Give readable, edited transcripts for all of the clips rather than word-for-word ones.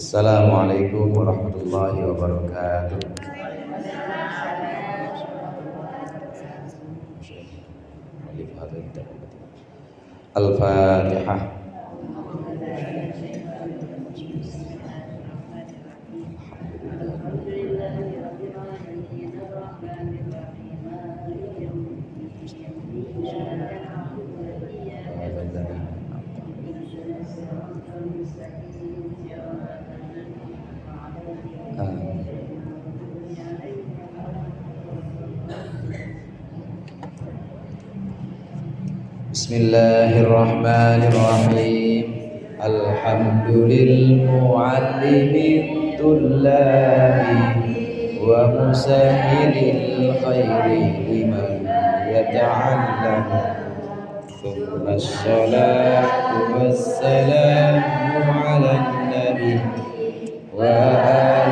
Assalamualaikum warahmatullahi wabarakatuh. Al-Fatihah. Bismillahirrahmanirrahim. Alhamdulil muallimit tullabi wa musahilil khairi liman yata'allamu. Thumma assalatu wassalamu ala nabi wa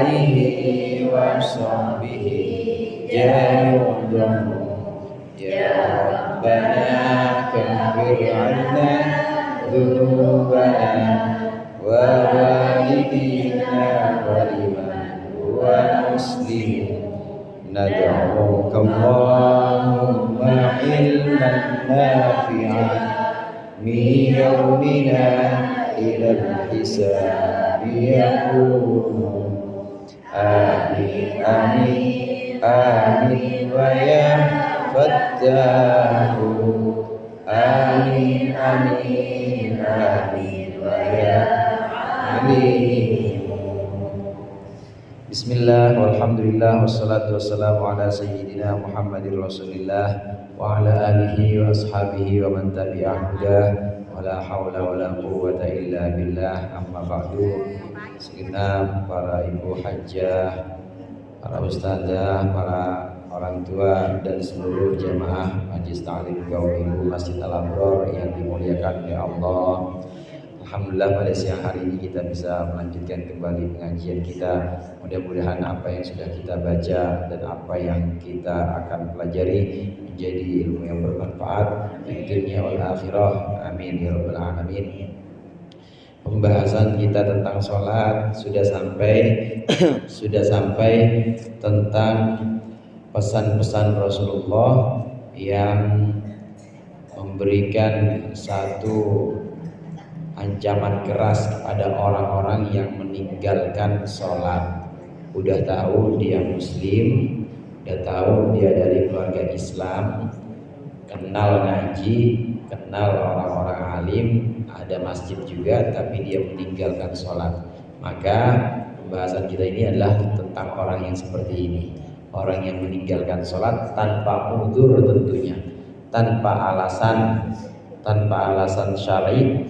alihi wa sahbihi jami'udhamu. Ya Rabbana kaffir 'anna dhunubana wa walidina wa liman huwa muslim. Nad'uka Allahumma ilman nafi'an min yawmina ila al-hisabi yaqulu amin amin amin wa ya Fattahu amin amin amin wa ya alim. Bismillah walhamdulillah wassalatu wassalamu ala sayyidina Muhammadir Rasulillah wa ala alihi wa ashabihi wa man tabi'ah hudah wa la hawla wa la quwwata illa billah. Amma ba'du. Segenap para ibu hajjah, para ustazah, para orang tua dan seluruh jamaah Majlis Ta'lim Kaum Ibu Masjid Al-Abror yang dimuliakan oleh Allah. Alhamdulillah pada siang hari ini kita bisa melanjutkan kembali pengajian kita. Mudah-mudahan apa yang sudah kita baca dan apa yang kita akan pelajari menjadi ilmu yang bermanfaat di dunia wal akhirah. Amin ya rabbal alamin. Pembahasan kita tentang sholat sudah sampai tentang pesan-pesan Rasulullah yang memberikan satu ancaman keras kepada orang-orang yang meninggalkan sholat. Udah tahu dia muslim, udah tahu dia dari keluarga Islam, kenal ngaji, kenal orang-orang alim, ada masjid juga, tapi dia meninggalkan sholat. Maka pembahasan kita ini adalah tentang orang yang seperti ini. Orang yang meninggalkan sholat tanpa udzur tentunya, tanpa alasan syar'i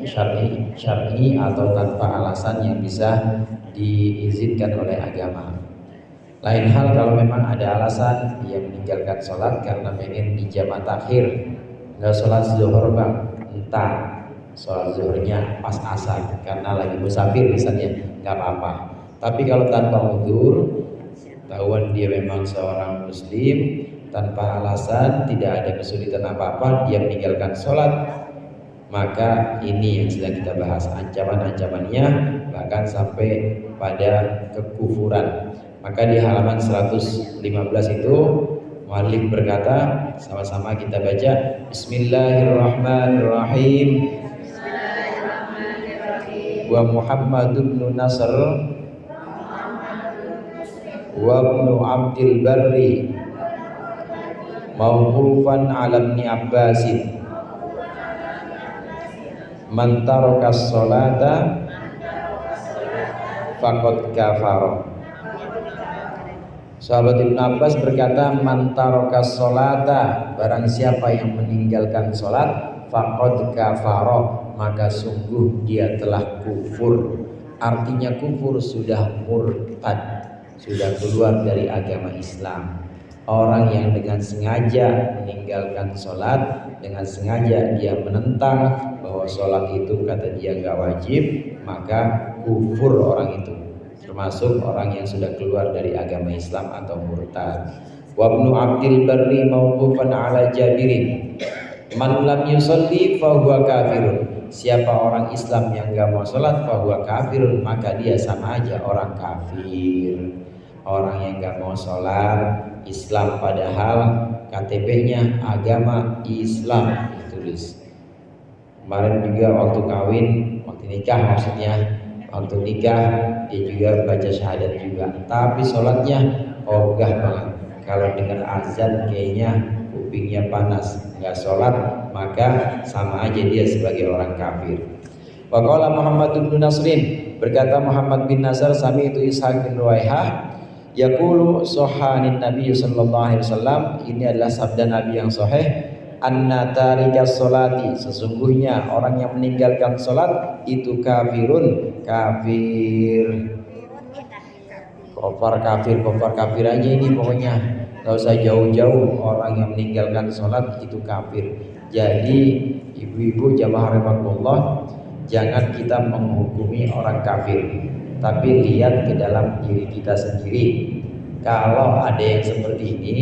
atau tanpa alasan yang bisa diizinkan oleh agama. Lain hal kalau memang ada alasan dia meninggalkan sholat karena pengen di jamaah takhir, nggak sholat zuhur bang, entah sholat zuhurnya pas asar karena lagi musafir misalnya, nggak apa-apa. Tapi kalau tanpa udzur, tahuan dia memang seorang muslim, tanpa alasan, tidak ada kesulitan apa-apa, dia meninggalkan sholat, maka ini yang sedang kita bahas, ancaman-ancamannya bahkan sampai pada kekufuran. Maka di halaman 115 itu muallif berkata, sama-sama kita baca, Bismillahirrahmanirrahim. Wa Muhammad ibn Nasr wa ibnu Abdil Barri mauqufan ala Ibn Abbasin man tarakas sholata faqad kafara. Sahabat Ibn Abbas berkata, man tarakas sholata, barang siapa yang meninggalkan sholat, faqad kafara, maka sungguh dia telah kufur. Artinya kufur sudah murtad, sudah keluar dari agama Islam. Orang yang dengan sengaja meninggalkan sholat, dengan sengaja dia menentang bahwa sholat itu kata dia gak wajib, maka kufur orang itu, termasuk orang yang sudah keluar dari agama Islam atau murtad. Wa ibnu Abdil Barri mauqufan ala Jabirin. Man lam yusolli fahuwa kafirun. Siapa orang Islam yang gak mau sholat fahuwa kafirun, maka dia sama aja orang kafir. Orang yang gak mau sholat Islam padahal KTP-nya agama Islam ditulis. Kemarin juga waktu kawin, waktu nikah maksudnya, waktu nikah dia juga baca syahadat juga, tapi sholatnya ogah banget. Kalau dengar azan kayaknya kupingnya panas, nggak sholat, maka sama aja dia sebagai orang kafir. Waqala Muhammad bin Nasrin, berkata Muhammad bin Nasr, sami itu Ishaq bin Ruwaihah, yaqulu sohanin Nabi sallallahu alaihi wasallam, ini adalah sabda Nabi yang sahih, anna tarikas sholati, sesungguhnya orang yang meninggalkan sholat itu kafirun, kafir. Kofar kafir aja ini pokoknya, gak usah jauh-jauh. Orang yang meninggalkan sholat itu kafir. Jadi ibu-ibu jamaah rahimakumullah, jangan kita menghukumi orang kafir, tapi lihat ke dalam diri kita sendiri. Kalau ada yang seperti ini,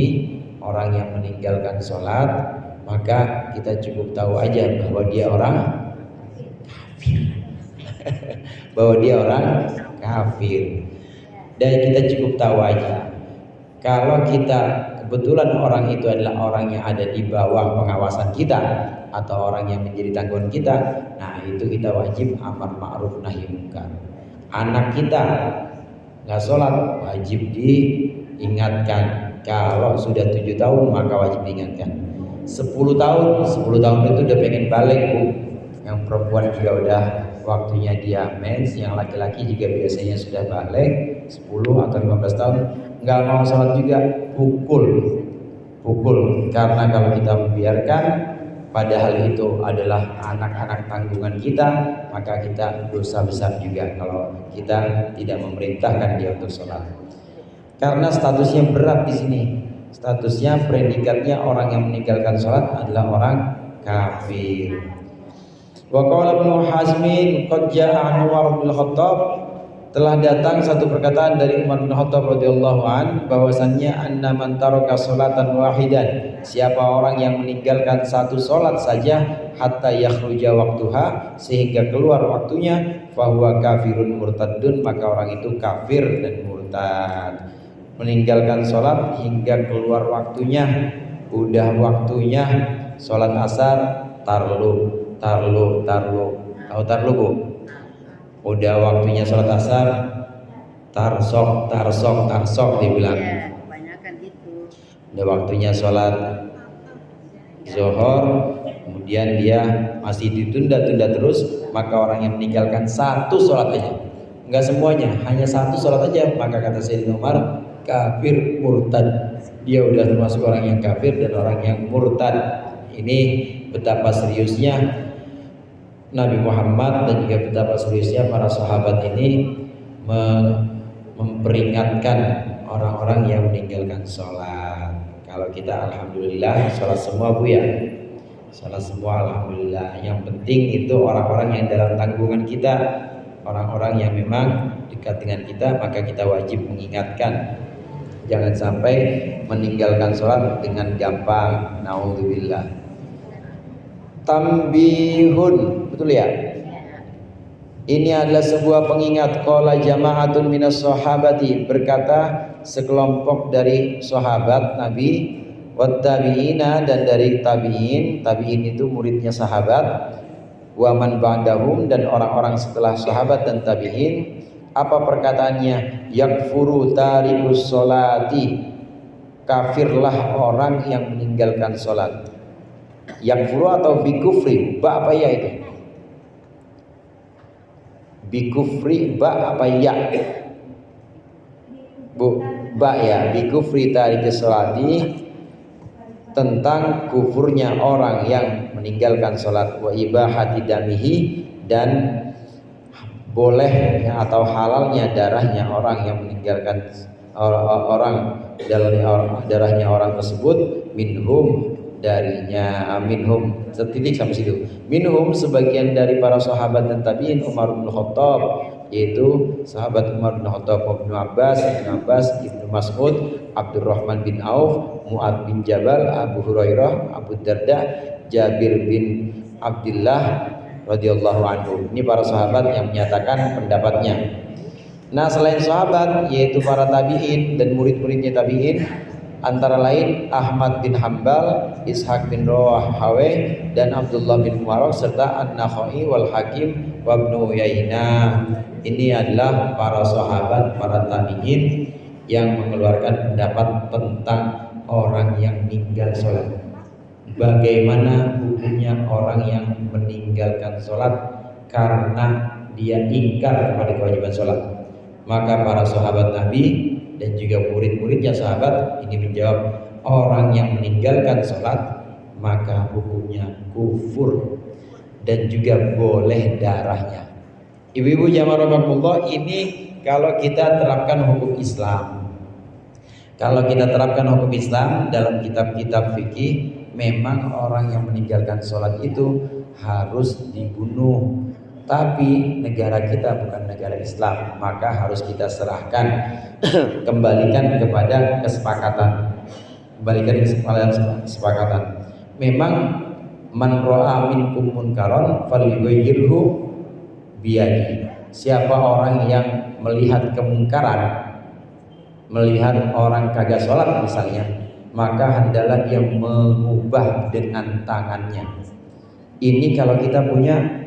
orang yang meninggalkan sholat, maka kita cukup tahu aja bahwa dia orang kafir. Bahwa dia orang kafir. Dan kita cukup tahu aja. Kalau kita kebetulan orang itu adalah orang yang ada di bawah pengawasan kita atau orang yang menjadi tanggungan kita, nah itu kita wajib amar ma'ruf nahi munkar. Anak kita nggak sholat, wajib diingatkan. Kalau sudah 7 tahun maka wajib diingatkan. 10 tahun itu udah pengen balik, Bu. Yang perempuan juga udah waktunya dia mens, yang laki-laki juga biasanya sudah balik 10 atau 15 tahun, nggak mau sholat juga, pukul. Karena kalau kita membiarkan, padahal itu adalah anak-anak tanggungan kita, maka kita dosa besar juga kalau kita tidak memerintahkan dia untuk sholat. Karena statusnya berat di sini, statusnya predikatnya orang yang meninggalkan sholat adalah orang kafir. Wa qala Ibnu Hazmin qad jaa Umar bin Khattab, telah datang satu perkataan dari Umar bin Khattab radhiyallahu an, bahwasannya anna man taraka sholatan wahidan, siapa orang yang meninggalkan satu sholat saja, hatta yakhruja waktuha, sehingga keluar waktunya, fahuwa kafirun murtadun, maka orang itu kafir dan murtad. Meninggalkan sholat hingga keluar waktunya, udah waktunya sholat asar, tarlu tahu tarlu, Bu? Udah waktunya sholat asar, tarsok dibilang. Ya, kebanyakan itu. Udah waktunya sholat zuhur, kemudian dia masih ditunda-tunda terus, maka orang yang meninggalkan satu sholat aja, enggak semuanya, hanya satu sholat aja, maka kata Sayyidina Umar, kafir murtad. Dia udah termasuk orang yang kafir dan orang yang murtad. Ini betapa seriusnya Nabi Muhammad dan juga betapa seriusnya para sahabat ini memperingatkan orang-orang yang meninggalkan sholat. Kalau kita alhamdulillah sholat semua, Bu, ya, sholat semua alhamdulillah. Yang penting itu orang-orang yang dalam tanggungan kita, orang-orang yang memang dekat dengan kita, maka kita wajib mengingatkan. Jangan sampai meninggalkan sholat dengan gampang. Naudzubillah. Tambihun, betul ya? Ini adalah sebuah pengingat. Qala jama'atun minas sahabati, berkata sekelompok dari sahabat Nabi, wat tabi'ina, dan dari tabi'in. Tabi'in itu muridnya sahabat, wa man ba'dahum, dan orang-orang setelah sahabat dan tabi'in. Apa perkataannya? Yakfuru tarikus sholati, kafirlah orang yang meninggalkan sholat. Yakfuru atau bikufri, ba apa ya itu? Bikufri, ba apa ya? Bu, ba ya, bikufri tarikus sholati, tentang kufurnya orang yang meninggalkan sholat, wa ibahati damihi, dan boleh atau halalnya darahnya orang yang meninggalkan darahnya orang tersebut, minhum, darinya, minhum setitik sampai situ, minhum sebagian dari para sahabat dan tabi'in, Umar bin Khattab, yaitu sahabat Umar bin Khattab, Ibnu Abbas, Ibnu Mas'ud, Abdurrahman bin Auf, Mu'ad bin Jabal, Abu Hurairah, Abu Darda, Jabir bin Abdullah radhiyallahu anhu. Ini para sahabat yang menyatakan pendapatnya. Nah, selain sahabat yaitu para tabi'in dan murid-muridnya tabi'in, antara lain Ahmad bin Hambal, Ishaq bin Rahawayh dan Abdullah bin Mubarak serta An-Nakhai wal Hakim wa Ibnu Uyainah. Ini adalah para sahabat, para tabi'in yang mengeluarkan pendapat tentang orang yang meninggal sholat. Bagaimana hukumnya orang yang meninggalkan sholat karena dia ingkar kepada kewajiban sholat? Maka para sahabat Nabi dan juga murid-muridnya sahabat ini menjawab, orang yang meninggalkan sholat maka hukumnya kufur dan juga boleh darahnya. Ibu-ibu jamaah rahimakumullah, ini kalau kita terapkan hukum Islam. Kalau kita terapkan hukum Islam dalam kitab-kitab fikih, memang orang yang meninggalkan sholat itu harus dibunuh. Tapi negara kita bukan negara Islam, maka harus kita serahkan, kembalikan kepada kesepakatan. Memang man ra'a minkum munkaron falyughayyirhu biyadi. Siapa orang yang melihat kemungkaran, melihat orang kagak sholat misalnya, maka hendaklah dia mengubah dengan tangannya. Ini kalau kita punya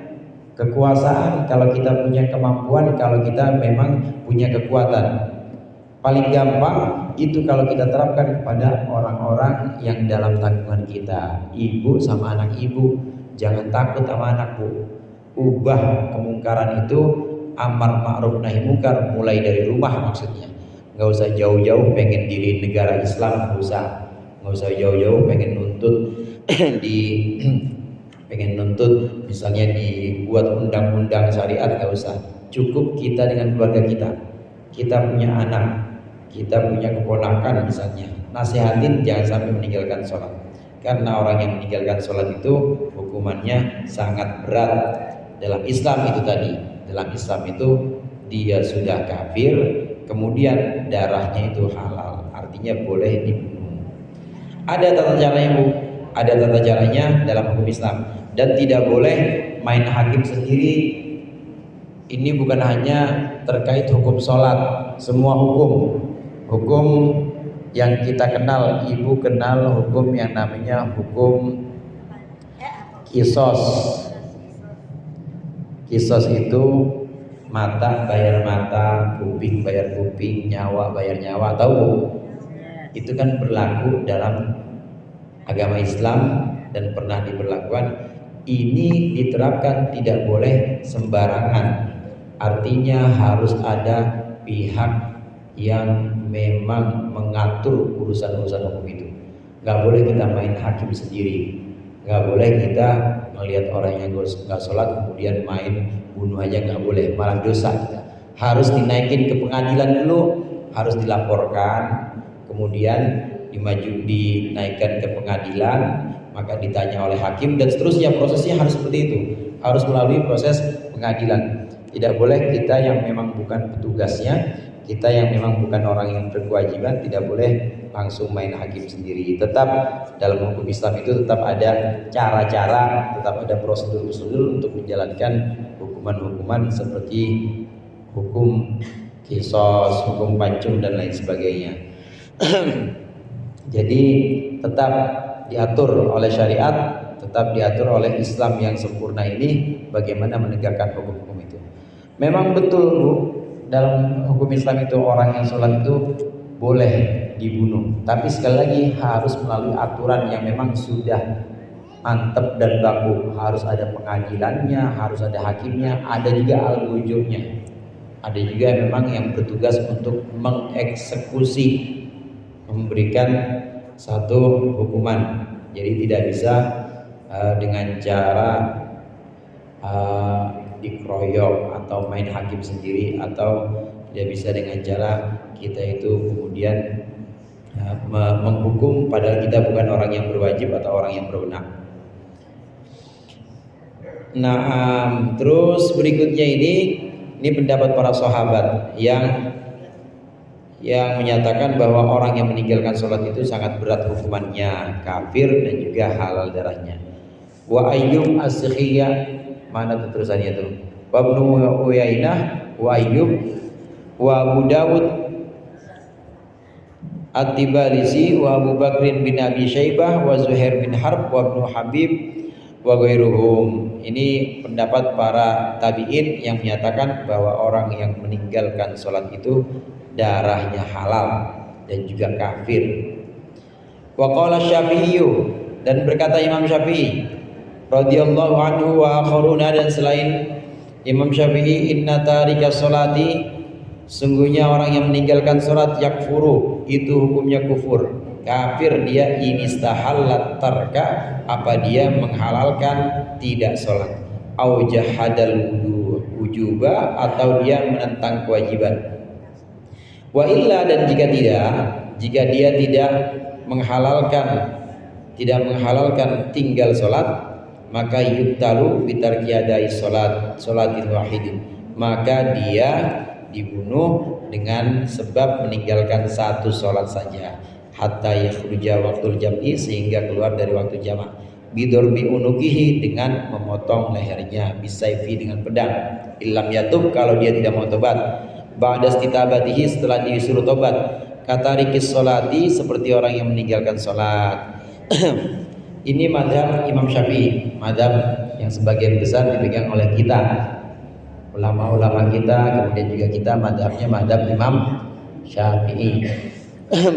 kekuasaan, kalau kita punya kemampuan, kalau kita memang punya kekuatan. Paling gampang itu kalau kita terapkan kepada orang-orang yang dalam tanggungan kita. Ibu sama anak ibu, jangan takut sama anak, Bu. Ubah kemungkaran itu, amar ma'ruf nahi munkar, mulai dari rumah maksudnya. Nggak usah jauh-jauh pengen diri negara Islam, nggak usah jauh-jauh pengen nuntut pengen nuntut misalnya dibuat undang-undang syariat, nggak usah. Cukup kita dengan keluarga kita punya anak, kita punya keponakan misalnya, nasihatin jangan sampai meninggalkan sholat. Karena orang yang meninggalkan sholat itu hukumannya sangat berat. Dalam Islam itu tadi, dalam Islam itu dia sudah kafir, kemudian darahnya itu halal, artinya boleh dibunuh. Ada tata caranya, Bu. Ada tata caranya dalam hukum Islam, dan tidak boleh main hakim sendiri. Ini bukan hanya terkait hukum sholat, semua hukum yang kita kenal, ibu kenal hukum yang namanya hukum kisos. Kisos itu mata bayar mata, kuping bayar kuping, nyawa bayar nyawa, tahu? Itu kan berlaku dalam agama Islam dan pernah diberlakukan. Ini diterapkan tidak boleh sembarangan. Artinya harus ada pihak yang memang mengatur urusan-urusan hukum itu. Gak boleh kita main hakim sendiri. Gak boleh kita melihat orang yang gak sholat kemudian main bunuh aja, gak boleh, malah dosa kita. Harus dinaikin ke pengadilan dulu, harus dilaporkan, kemudian dinaikkan ke pengadilan, maka ditanya oleh hakim dan seterusnya. Prosesnya harus seperti itu, harus melalui proses pengadilan. Tidak boleh kita yang memang bukan petugasnya, kita yang memang bukan orang yang berkewajiban, tidak boleh langsung main hakim sendiri. Tetap dalam hukum Islam itu tetap ada cara-cara, tetap ada prosedur-prosedur untuk menjalankan hukuman-hukuman seperti hukum kisos, hukum pancung dan lain sebagainya. Jadi tetap diatur oleh syariat, tetap diatur oleh Islam yang sempurna ini bagaimana menegakkan hukum-hukum itu. Memang betul, Bu, dalam hukum Islam itu orang yang sholat itu boleh dibunuh, tapi sekali lagi harus melalui aturan yang memang sudah mantap dan baku. Harus ada pengadilannya, harus ada hakimnya, ada juga al-wujubnya. Ada juga memang yang bertugas untuk mengeksekusi, memberikan satu hukuman. Jadi tidak bisa dengan cara dikeroyok atau main hakim sendiri, atau tidak bisa dengan cara kita itu kemudian menghukum padahal kita bukan orang yang berwajib atau orang yang berwenang. Nah, terus berikutnya ini pendapat para sahabat yang menyatakan bahwa orang yang meninggalkan sholat itu sangat berat hukumannya, kafir dan juga halal darahnya. wa Ayyub as-Sikhiyah, mana terusannya itu? Wa Ibnu Uyainah wa Ayyub wa Abu Dawud At-Tibalisi wa Abu Bakrin bin Abi Syaibah wa Zuhair bin Harb wa Ibnu Habib wa ghairuhum. Ini pendapat para tabi'in yang menyatakan bahwa orang yang meninggalkan sholat itu darahnya halal dan juga kafir. Wa qala Syafi'i, dan berkata Imam Syafi'i radhiyallahu anhu wa akharuna, dan selain Imam Syafi'i, inna tarika sholati, sungguhnya orang yang meninggalkan sholat yakfuru, itu hukumnya kufur, kafir dia, inistahallat tarka, apa dia menghalalkan tidak sholat, au jahadal wujuba, atau dia menentang kewajiban. Wa illa, dan jika dia tidak menghalalkan tinggal sholat, maka yuktalu bitarki adai sholatin wahidin, maka dia dibunuh dengan sebab meninggalkan satu sholat saja, hatta yakhruja waktul jam'i, sehingga keluar dari waktu jamak, bidorbi unukihi, dengan memotong lehernya, bisaifi, dengan pedang, illam yatub, kalau dia tidak mau tobat, ba'da istitabatihi, setelah disuruh tobat, kata rikis sholati, seperti orang yang meninggalkan sholat. Ini mazhab Imam Syafi'i, mazhab yang sebagian besar dipegang oleh kita, ulama-ulama kita, kemudian juga kita mazhabnya mazhab Imam Syafi'i.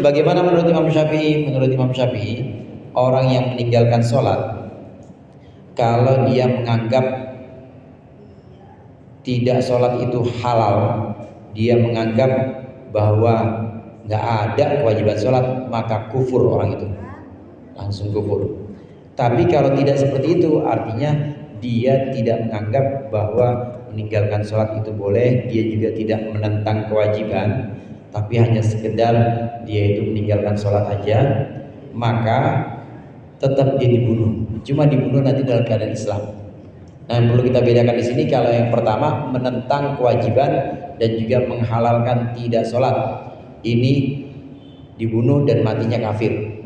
Bagaimana menurut Imam Syafi'i? Menurut Imam Syafi'i, orang yang meninggalkan sholat, kalau dia menganggap tidak sholat itu halal, dia menganggap bahwa nggak ada kewajiban sholat, maka kufur orang itu, langsung kufur. Tapi kalau tidak seperti itu, artinya dia tidak menganggap bahwa meninggalkan sholat itu boleh, dia juga tidak menentang kewajiban, tapi hanya sekedar dia itu meninggalkan sholat aja, maka tetap dia dibunuh. Cuma dibunuh nanti dalam keadaan Islam. Nah, yang perlu kita bedakan di sini, kalau yang pertama menentang kewajiban dan juga menghalalkan tidak sholat, ini dibunuh dan matinya kafir.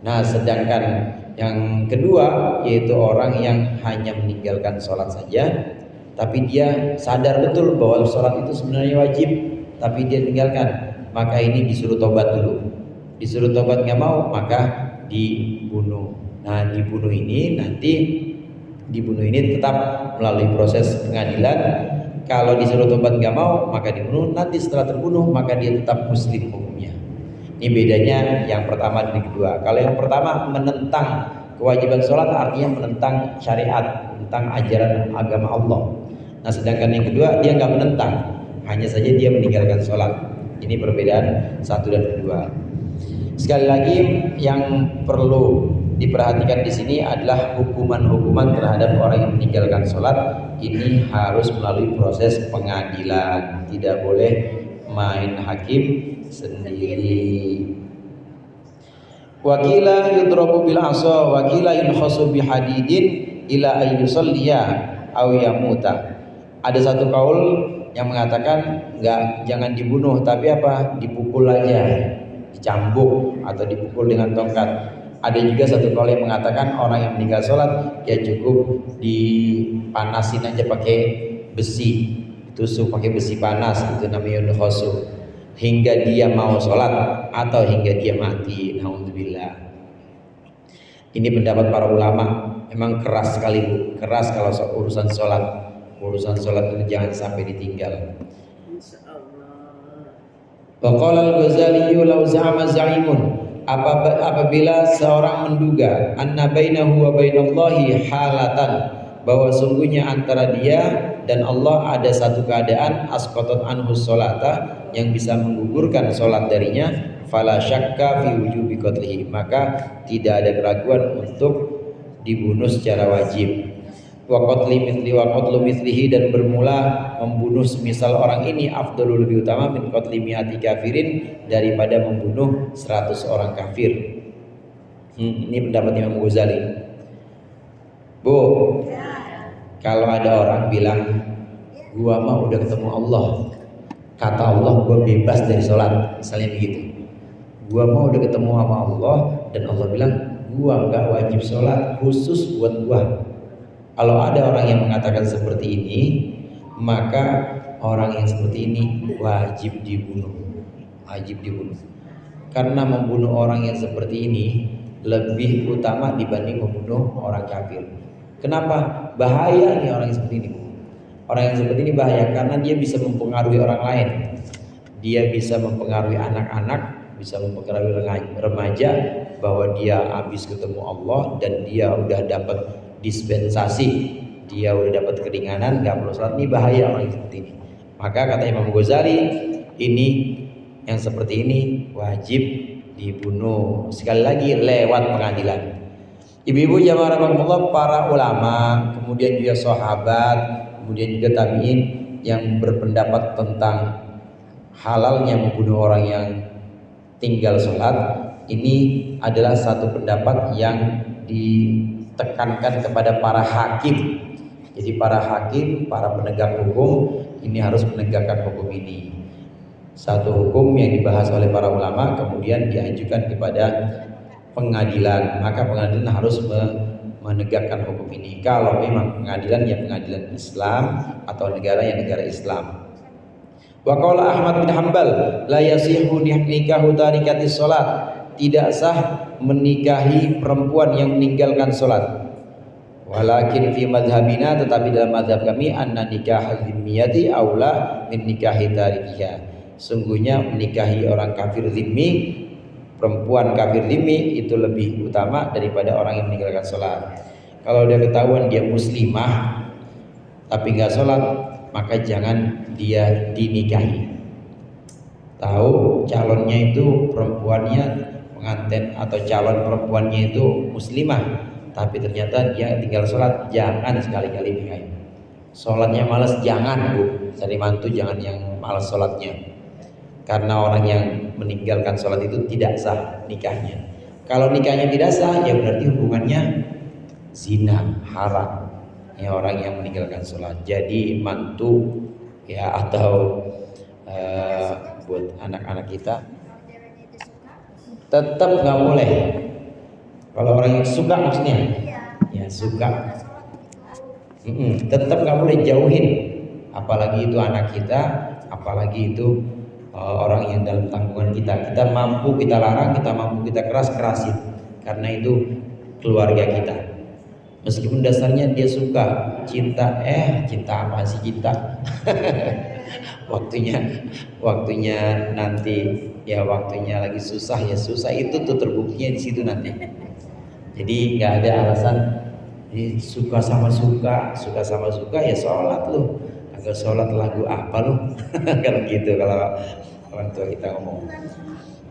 Nah, sedangkan yang kedua, yaitu orang yang hanya meninggalkan sholat saja, tapi dia sadar betul bahwa sholat itu sebenarnya wajib, tapi dia tinggalkan, maka ini disuruh tobat dulu. Disuruh tobat nggak mau, maka dibunuh. Nah, dibunuh ini tetap melalui proses pengadilan. Kalau disuruh tobat nggak mau, maka dibunuh. Nanti setelah terbunuh, maka dia tetap muslim hukumnya. Ini bedanya yang pertama dan yang kedua. Kalau yang pertama menentang kewajiban sholat, artinya menentang syariat, tentang ajaran agama Allah. Nah, sedangkan yang kedua dia nggak menentang, hanya saja dia meninggalkan sholat. Ini perbedaan satu dan kedua. Sekali lagi, yang perlu diperhatikan di sini adalah hukuman-hukuman terhadap orang yang meninggalkan sholat. Ini harus melalui proses pengadilan, tidak boleh main hakim sendiri. Wakila yudrabu bil asa, wakila yunhasu bihadidin ila ayyusalliya aw yamuta. Ada satu kaul yang mengatakan jangan dibunuh, tapi apa? Dipukul aja, dicambuk atau dipukul dengan tongkat. Ada juga satu kaul yang mengatakan orang yang meninggal sholat ya cukup dipanasin aja pakai besi, tusuk pakai besi panas, itu namanya yunhasu, hingga dia mau sholat atau hingga dia mati. Alhamdulillah. Ini pendapat para ulama. Memang keras sekali, keras kalau urusan sholat. Urusan sholat itu jangan sampai ditinggal. Wa qala al-Ghazali law za'ama za'imun, apabila seorang menduga anna bainahu wa bainallahi halatan, bahwa sungguhnya antara dia dan Allah ada satu keadaan, asqatat anhu sholata, yang bisa menggugurkan sholat darinya, fala syakka fi wujubi qatlihi, maka tidak ada keraguan untuk dibunuh secara wajib. Wa qatlu mithlihi, dan bermula membunuh semisal orang ini, afdalul, lebih utama, min qatli mi'ati kafirin, daripada membunuh 100 orang kafir. Ini pendapat Imam Ghazali. Bu, kalau ada orang bilang gua mah udah ketemu Allah, kata Allah gua bebas dari sholat, misalnya begitu. Gua mah udah ketemu sama Allah dan Allah bilang gua nggak wajib sholat khusus buat gua. Kalau ada orang yang mengatakan seperti ini, maka orang yang seperti ini wajib dibunuh. Wajib dibunuh. Karena membunuh orang yang seperti ini lebih utama dibanding membunuh orang kafir. Kenapa? Bahaya nih orang yang seperti ini. Orang yang seperti ini bahaya karena dia bisa mempengaruhi orang lain. Dia bisa mempengaruhi anak-anak, bisa mempengaruhi remaja bahwa dia habis ketemu Allah dan dia udah dapat dispensasi, dia udah dapat keringanan, nggak perlu sholat. Ini bahaya orang yang seperti ini. Maka kata Imam Ghazali, ini yang seperti ini wajib dibunuh. Sekali lagi lewat pengadilan. Ibu-ibu jamaah rahimakumullah, para ulama, kemudian juga sahabat, kemudian juga tabi'in yang berpendapat tentang halalnya membunuh orang yang tinggal sholat, ini adalah satu pendapat yang ditekankan kepada para hakim. Jadi para hakim, para penegak hukum ini harus menegakkan hukum ini. Satu hukum yang dibahas oleh para ulama kemudian diajukan kepada pengadilan, maka pengadilan harus menegakkan hukum ini. Kalau memang pengadilan ya pengadilan Islam atau negara yang negara Islam. Wa qala Ahmad bin Hanbal la yasihu nikahu tarikatis salat. Tidak sah menikahi perempuan yang meninggalkan salat. Walakin fi madhabina, tetapi dalam madhab kami anna nikah zimmiyati aula min nikahi tarikiha. Sungguhnya menikahi orang kafir zimmi, perempuan kafir zimmi itu lebih utama daripada orang yang meninggalkan sholat. Kalau udah ketahuan dia muslimah tapi nggak sholat, maka jangan dia dinikahi. Tahu calonnya itu perempuannya, pengantin atau calon perempuannya itu muslimah, tapi ternyata dia tinggal sholat, jangan sekali-kali nikahi. Sholatnya malas, jangan bu, cari mantu jangan yang malas sholatnya. Karena orang yang meninggalkan sholat itu tidak sah nikahnya. Kalau nikahnya tidak sah, ya berarti hubungannya zina, haram. Ya, orang yang meninggalkan sholat. Jadi mantu ya atau buat anak-anak kita tetap nggak boleh. Kalau orang yang suka maksudnya, ya suka, tetap nggak boleh, jauhin. Apalagi itu anak kita, apalagi itu orang yang dalam tanggungan kita. Kita mampu kita larang, kita mampu kita kerasin, karena itu keluarga kita. Meskipun dasarnya dia suka, cinta apa sih cinta? waktunya nanti ya, waktunya lagi susah ya susah, itu tuh terbuktinya di situ nanti. Jadi nggak ada alasan suka sama suka ya sholat lu. Agak sholat lagu apa lu? Kalau gitu, kalau orang tua kita ngomong.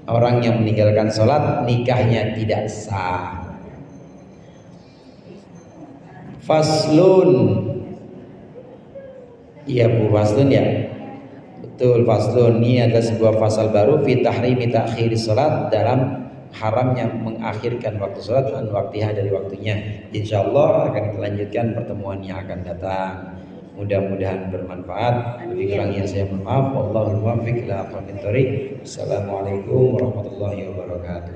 Orang yang meninggalkan sholat nikahnya tidak sah. Faslun. Iya bu, faslun ya. Betul, faslun. Ini ada sebuah pasal baru fi tahrimi ta'khiri sholat, dalam haramnya mengakhirkan waktu sholat an waktiha, dari waktunya. Insyaallah akan kita lanjutkan pertemuan yang akan datang. Mudah-mudahan bermanfaat. Lebih kurangnya saya mohon maaf. Wallahul muwaffiq ila aqwamit thoriq. Assalamualaikum warahmatullahi wabarakatuh.